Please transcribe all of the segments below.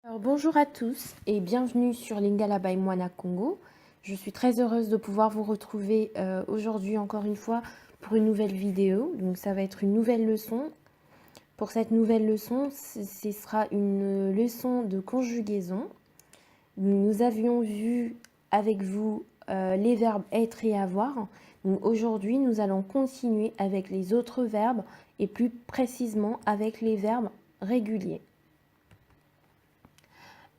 Alors, bonjour à tous et bienvenue sur Lingala by Moana Congo. Je suis très heureuse de pouvoir vous retrouver aujourd'hui encore une fois pour une nouvelle vidéo. Donc ça va être une nouvelle leçon. Pour cette nouvelle leçon, ce sera une leçon de conjugaison. Nous avions vu avec vous les verbes être et avoir. Donc aujourd'hui, nous allons continuer avec les autres verbes et plus précisément avec les verbes réguliers.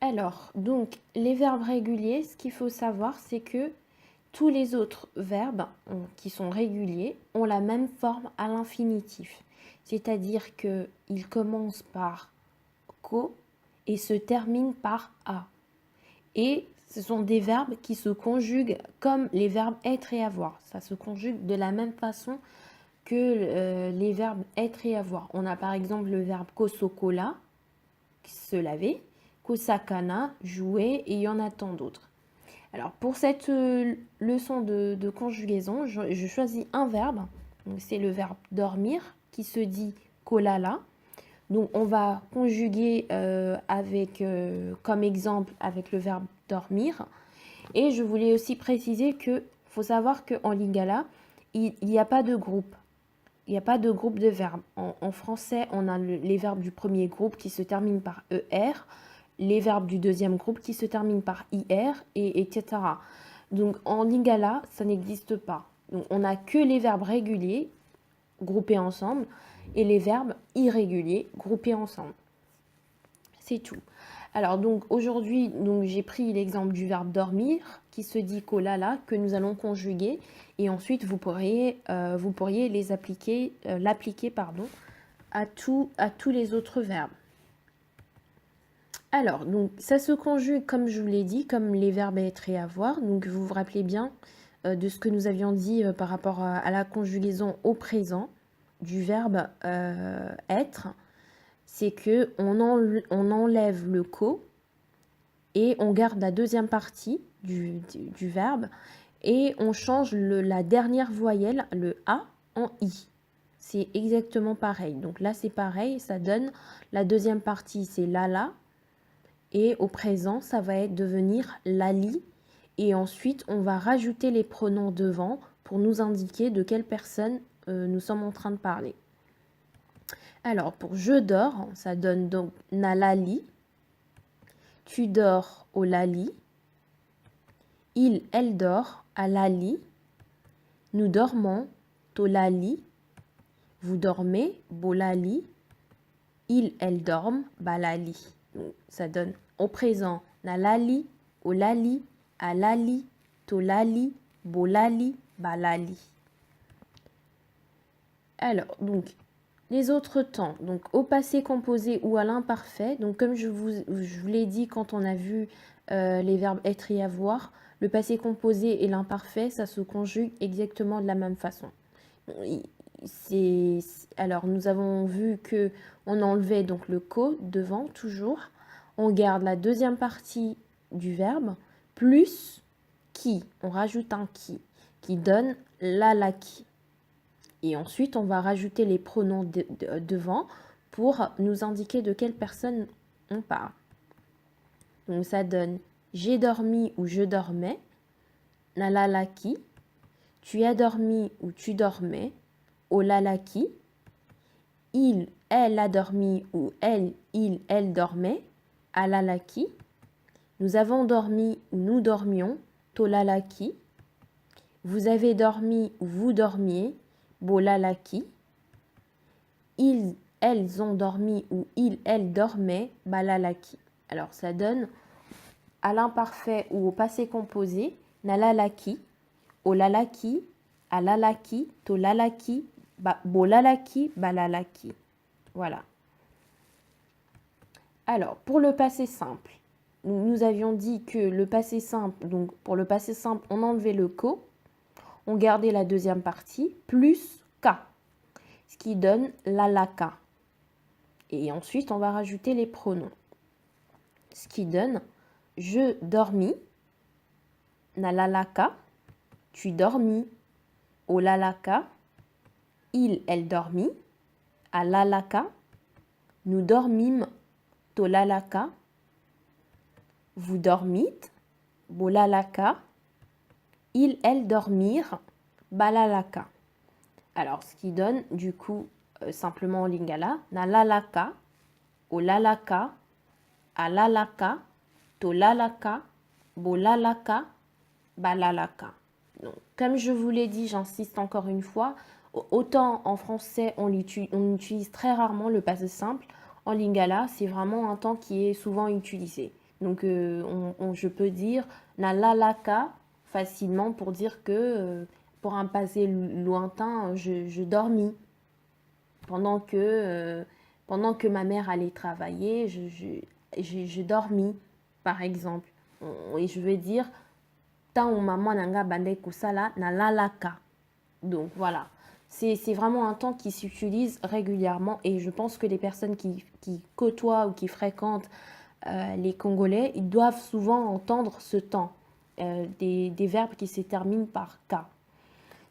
Alors, donc, les verbes réguliers, ce qu'il faut savoir, c'est que tous les autres verbes qui sont réguliers ont la même forme à l'infinitif. C'est-à-dire qu'ils commencent par ko et se terminent par a. Et ce sont des verbes qui se conjuguent comme les verbes être et avoir. Ça se conjugue de la même façon que les verbes être et avoir. On a par exemple le verbe kosokola, se laver, kosakana, jouer, et il y en a tant d'autres. Alors pour cette leçon de conjugaison, je choisis un verbe, c'est le verbe dormir, qui se dit kolala. Donc on va conjuguer comme exemple avec le verbe dormir. Et je voulais aussi préciser qu'il faut savoir qu'en lingala, il n'y a pas de groupe. Il n'y a pas de groupe de verbes. En français, on a les verbes du premier groupe qui se terminent par ER, les verbes du deuxième groupe qui se terminent par IR, etc. Donc en lingala, ça n'existe pas. Donc on n'a que les verbes réguliers groupés ensemble et les verbes irréguliers groupés ensemble. C'est tout. Alors donc aujourd'hui, j'ai pris l'exemple du verbe dormir qui se dit kolala que nous allons conjuguer et ensuite vous pourriez les appliquer, l'appliquer à tous les autres verbes. Alors donc ça se conjugue comme je vous l'ai dit, comme les verbes être et avoir. Donc vous vous rappelez bien de ce que nous avions dit par rapport à la conjugaison au présent du verbe être. C'est que on enlève le ko et on garde la deuxième partie du verbe et on change la dernière voyelle, le A, en I. C'est exactement pareil. Donc là, c'est pareil, ça donne la deuxième partie, c'est lala. Et au présent, ça va devenir lali. Et ensuite, on va rajouter les pronoms devant pour nous indiquer de quelle personne nous sommes en train de parler. Alors, pour je dors, ça donne donc nalali. Tu dors au lali. Il, elle dort à lali. Nous dormons au lali. Vous dormez bolali. Il, elle dorment balali. Donc, ça donne au présent nalali, au lali, à lali, to lali, bolali, balali. Alors, donc, les autres temps, donc au passé composé ou à l'imparfait, donc comme je vous l'ai dit quand on a vu les verbes être et avoir, le passé composé et l'imparfait, ça se conjugue exactement de la même façon. Alors nous avons vu que on enlevait donc le ko devant toujours, on garde la deuxième partie du verbe plus qui, on rajoute un qui donne lalaki. Et ensuite, on va rajouter les pronoms devant pour nous indiquer de quelle personne on parle. Donc, ça donne « j'ai dormi » ou « je dormais »,« nalalaki »,« tu as dormi » ou « tu dormais »,« olalaki »,« il, elle a dormi » ou « elle, il, elle dormait »,« alalaki »,« nous avons dormi » ou « nous dormions »,« tolalaki »,« vous avez dormi » ou « vous dormiez », bolalaki, ils, elles ont dormi ou ils, elles dormaient, balalaki. Alors ça donne à l'imparfait ou au passé composé, nalalaki, olalaki, alalaki, tolalaki, bolalaki, balalaki. Voilà. Alors pour le passé simple, nous avions dit que le passé simple, donc pour le passé simple, on enlevait le ko, on gardait la deuxième partie, plus ka, ce qui donne lalaka. Et ensuite, on va rajouter les pronoms, ce qui donne je dormis, nalalaka, tu dormis, olalaka, il, elle dormit, alalaka, nous dormîmes, tolalaka, vous dormite, bolalaka. Il, elle dormir, balalaka. Alors, ce qui donne, du coup, simplement en lingala, na lalaka, o lalaka, a lalaka, to lalaka, bolalaka, balalaka. Donc, comme je vous l'ai dit, j'insiste encore une fois, autant en français, on utilise très rarement le passé simple. En lingala, c'est vraiment un temps qui est souvent utilisé. Donc, je peux dire na lalaka facilement pour dire que pour un passé lointain, je dormis. Pendant que ma mère allait travailler, je dormis, par exemple. Et je vais dire ta ou maman nanga bande kusala na lalaka. Donc voilà. C'est vraiment un temps qui s'utilise régulièrement et je pense que les personnes qui côtoient ou qui fréquentent les Congolais, ils doivent souvent entendre ce temps, des verbes qui se terminent par K.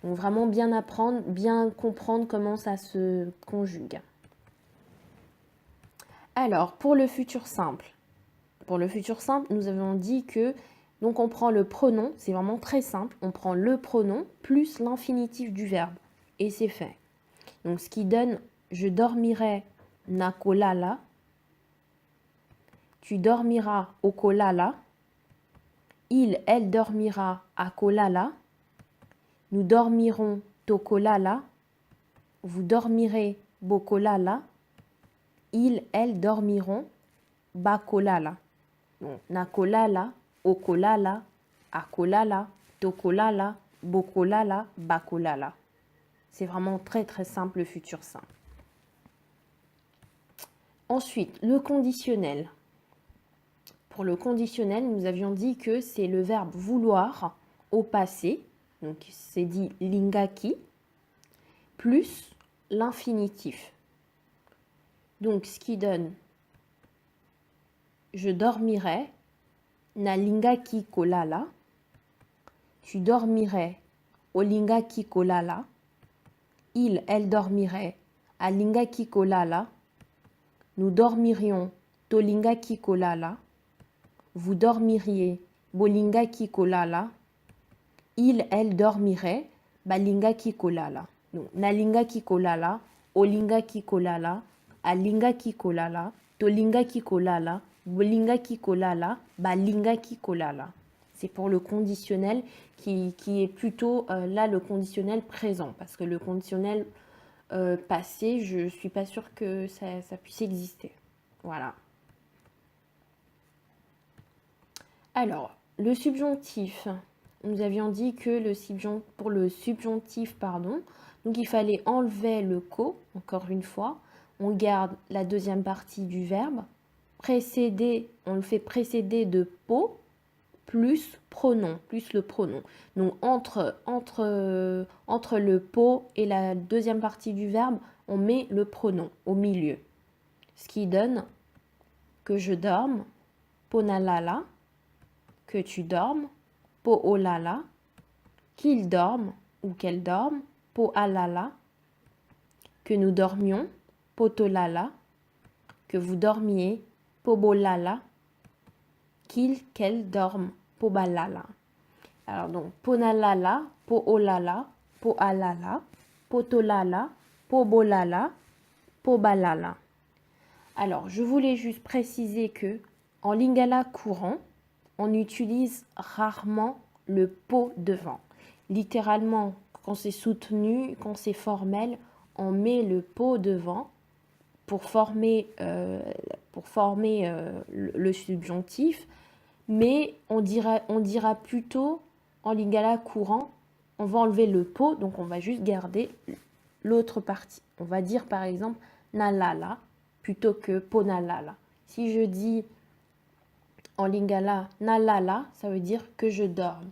Donc vraiment bien apprendre, bien comprendre comment ça se conjugue. Alors, pour le futur simple. Pour le futur simple, nous avons dit que, donc on prend le pronom, c'est vraiment très simple, on prend le pronom plus l'infinitif du verbe. Et c'est fait. Donc ce qui donne, je dormirai na kolala, tu dormiras au kolala, il, elle dormira à kolala, nous dormirons tokolala, vous dormirez bokolala, il, elle dormiront bakolala. Donc, nakolala, okolala, akolala, tokolala, bokolala, bakolala. C'est vraiment très très simple le futur simple. Ensuite, le conditionnel. Pour le conditionnel, nous avions dit que c'est le verbe vouloir au passé, donc c'est dit lingaki, plus l'infinitif. Donc ce qui donne je dormirai na lingaki kolala, tu dormirais au lingaki kolala, il, elle dormirait à lingaki kolala, nous dormirions to lingaki kolala, vous dormiriez bolingaki kolala, il, elle dormirait balingaki kolala. Donc, na lingaki kolala, o lingaki kolala, a lingaki kolala, to lingaki kolala, bolingaki kolala, balingaki kolala. C'est pour le conditionnel qui est plutôt là le conditionnel présent. Parce que le conditionnel passé, je ne suis pas sûre que ça puisse exister. Voilà. Alors, le subjonctif. Nous avions dit que pour le subjonctif, donc il fallait enlever le co, encore une fois. On garde la deuxième partie du verbe. Précéder, on le fait précéder de po, plus pronom, plus le pronom. Donc entre le po et la deuxième partie du verbe, on met le pronom au milieu. Ce qui donne que je dorme, ponalala, que tu dormes, po olala, qu'il dorme ou qu'elle dorme, po alala, que nous dormions, potolala, que vous dormiez, pobolala, qu'il, qu'elle dorme, pobalala. Alors donc, ponalala, po olala, po alala, potolala, pobolala, pobalala. Alors, je voulais juste préciser que en lingala courant, on utilise rarement le po devant. Littéralement, quand c'est soutenu, quand c'est formel, on met le po devant pour former le subjonctif, mais on dira plutôt en lingala courant, on va enlever le po, donc on va juste garder l'autre partie. On va dire par exemple nalala plutôt que ponalala. Si je dis en lingala nalala, ça veut dire que je dorme.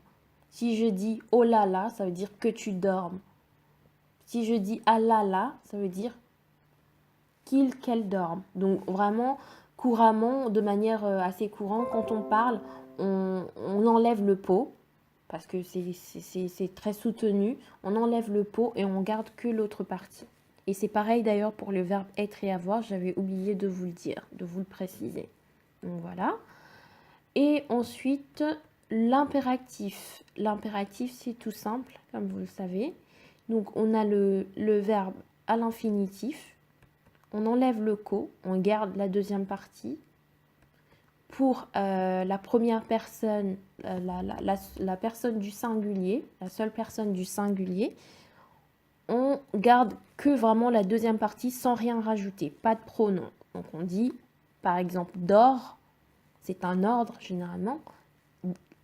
Si je dis olala, ça veut dire que tu dormes. Si je dis alala, ça veut dire qu'il, qu'elle dorme. Donc vraiment, couramment, de manière assez courante, quand on parle, on enlève le po, parce que c'est très soutenu. On enlève le po et on garde que l'autre partie. Et c'est pareil d'ailleurs pour le verbe être et avoir, j'avais oublié de vous le dire, de vous le préciser. Donc voilà. Et ensuite, l'impératif. L'impératif, c'est tout simple, comme vous le savez. Donc, on a le verbe à l'infinitif. On enlève le co, on garde la deuxième partie. Pour la première personne, la personne du singulier, la seule personne du singulier, on garde que vraiment la deuxième partie sans rien rajouter, pas de pronom. Donc on dit, par exemple, dort, c'est un ordre généralement.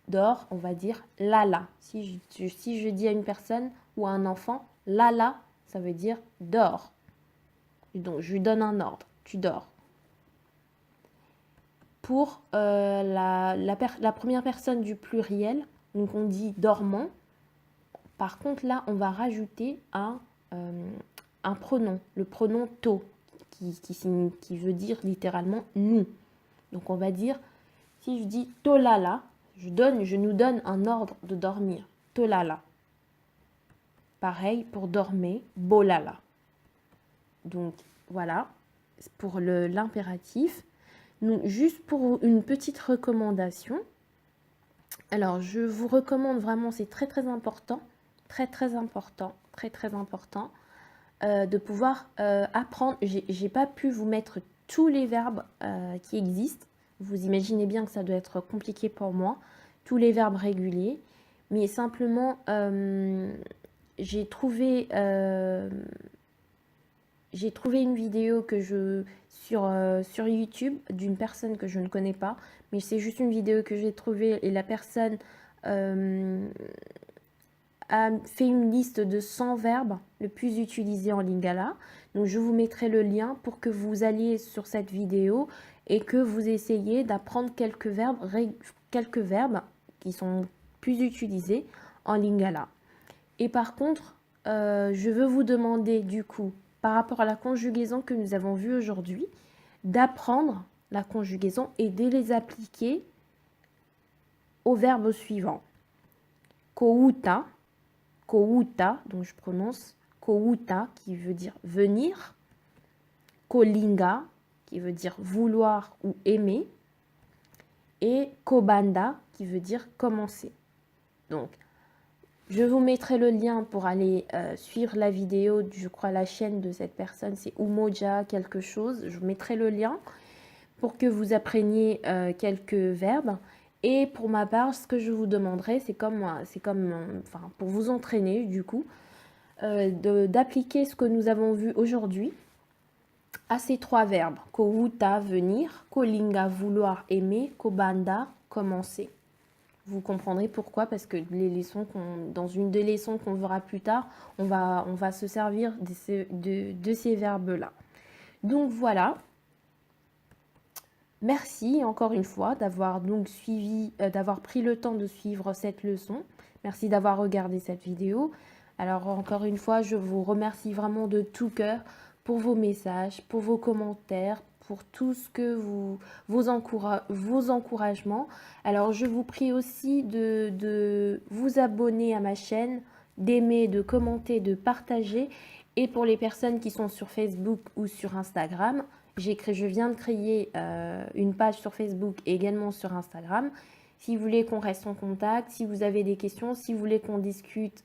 Dort, on va dire lala. Si je dis à une personne ou à un enfant, lala, ça veut dire dors. Donc je lui donne un ordre, tu dors. Pour la première personne du pluriel, donc on dit dormant. Par contre, là, on va rajouter un pronom, le pronom to, qui veut dire littéralement nous. Donc, on va dire, si je dis tolala, je nous donne un ordre de dormir. Tolala. Pareil pour dormir, bolala. Donc, voilà, pour l'impératif. Juste pour une petite recommandation. Alors, je vous recommande vraiment, c'est très très important, de pouvoir apprendre. J'ai pas pu vous mettre tous les verbes qui existent. Vous imaginez bien que ça doit être compliqué pour moi, tous les verbes réguliers. Mais simplement, j'ai trouvé une vidéo sur YouTube d'une personne que je ne connais pas, mais c'est juste une vidéo que j'ai trouvée et la personne a fait une liste de 100 verbes le plus utilisés en Lingala. Donc je vous mettrai le lien pour que vous alliez sur cette vidéo et que vous essayiez d'apprendre quelques verbes qui sont plus utilisés en Lingala. Et par contre, je veux vous demander du coup, par rapport à la conjugaison que nous avons vue aujourd'hui, d'apprendre la conjugaison et de les appliquer au verbe suivant. Kouta, donc je prononce kouta qui veut dire venir. Kolinga qui veut dire vouloir ou aimer. Et kobanda qui veut dire commencer. Donc, je vous mettrai le lien pour aller suivre la vidéo, je crois la chaîne de cette personne, c'est Umoja quelque chose. Je vous mettrai le lien pour que vous appreniez quelques verbes. Et pour ma part, ce que je vous demanderai, c'est pour vous entraîner du coup, d'appliquer ce que nous avons vu aujourd'hui à ces trois verbes. Kouta, venir, kolinga, vouloir, aimer, kobanda, commencer. Vous comprendrez pourquoi, parce que dans une des leçons qu'on verra plus tard, on va se servir de ces verbes-là. Donc voilà. Merci encore une fois d'avoir d'avoir pris le temps de suivre cette leçon. Merci d'avoir regardé cette vidéo. Alors encore une fois, je vous remercie vraiment de tout cœur pour vos messages, pour vos commentaires, pour tout ce que vos encouragements. Alors je vous prie aussi de vous abonner à ma chaîne, d'aimer, de commenter, de partager. Et pour les personnes qui sont sur Facebook ou sur Instagram, je viens de créer une page sur Facebook et également sur Instagram. Si vous voulez qu'on reste en contact, si vous avez des questions, si vous voulez qu'on discute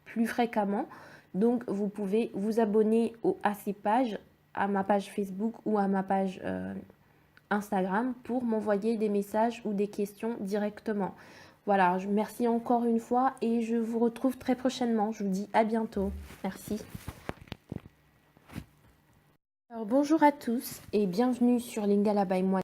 plus fréquemment, donc vous pouvez vous abonner à ces pages, à ma page Facebook ou à ma page Instagram pour m'envoyer des messages ou des questions directement. Voilà, merci encore une fois et je vous retrouve très prochainement. Je vous dis à bientôt. Merci. Alors, bonjour à tous et bienvenue sur Lingala by Moi.